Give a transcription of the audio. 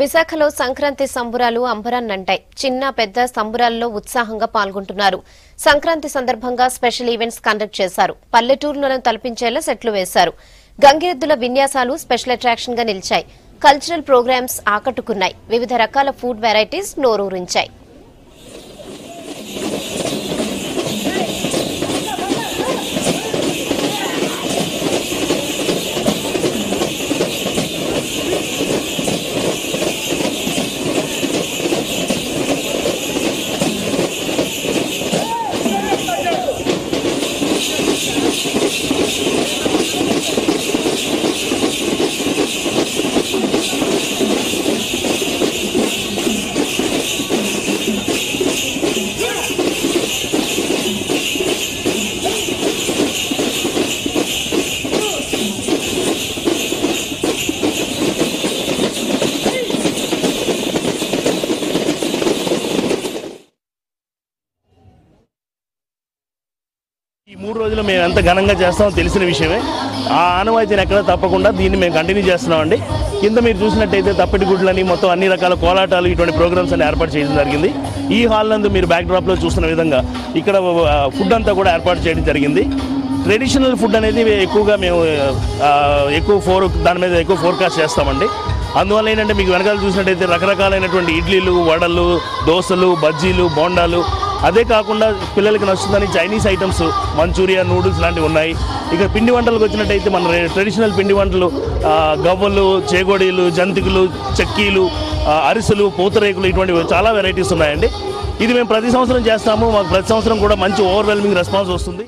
విశాఖలో సంక్రాంతి సంబురాలు అంబరాన్నంటాయి. చిన్న పెద్ద సంబురాల్లో ఉత్సాహంగా పాల్గొంటున్నారు. సంక్రాంతి సందర్భంగా స్పెషల్ ఈవెంట్స్ కండక్ట్ చేశారు. పల్లెటూరులను తలపించేలా సెట్లు వేశారు. గంగిరెద్దుల విన్యాసాలు స్పెషల్ అట్రాక్షన్ గా నిలిచాయి. కల్చరల్ ప్రోగ్రామ్స్ ఆకట్టుకున్నాయి. వివిధ రకాల ఫుడ్ వెరైటీస్ నోరూరించాయి. ఈ 3 రోజులు మేము ఎంత ఘనంగా చేస్తామో తెలిసిన విషయమే. ఆ ఆనవాయితీని ఎక్కడ తప్పకుండా దీన్ని మేము కంటిన్యూ చేస్తున్నామండి. కింద మీరు చూసినట్టయితే తప్పెటి గుడ్లని మొత్తం అన్ని రకాల కోలాటాలు ఇటువంటి ప్రోగ్రామ్స్ అన్ని ఏర్పాటు చేయడం జరిగింది. ఈ హాల్ నందు మీరు బ్యాక్డ్రాప్లో చూస్తున్న విధంగా ఇక్కడ ఫుడ్ అంతా కూడా ఏర్పాటు చేయడం జరిగింది. ట్రెడిషనల్ ఫుడ్ అనేది ఎక్కువగా మేము దాని మీద ఎక్కువ ఫోర్కాస్ట్ చేస్తామండి. అందువల్ల ఏంటంటే మీకు వెనకాల చూసినట్టయితే రకరకాలైనటువంటి ఇడ్లీలు, వడలు, దోశలు, బజ్జీలు, బోండాలు, అదే కాకుండా పిల్లలకి నచ్చుతుందని చైనీస్ ఐటమ్స్, మంచూరియా, నూడిల్స్ లాంటివి ఉన్నాయి. ఇక పిండి వంటలకు వచ్చినట్టయితే మన ట్రెడిషనల్ పిండి వంటలు గవ్వలు, చేగోడీలు, జంతికలు, చెక్కీలు, అరిసెలు, పూతరేకులు ఇటువంటివి చాలా వెరైటీస్ ఉన్నాయండి. ఇది మేము ప్రతి సంవత్సరం చేస్తాము. మాకు ప్రతి సంవత్సరం కూడా మంచి ఓవర్వెల్మింగ్ రెస్పాన్స్ వస్తుంది.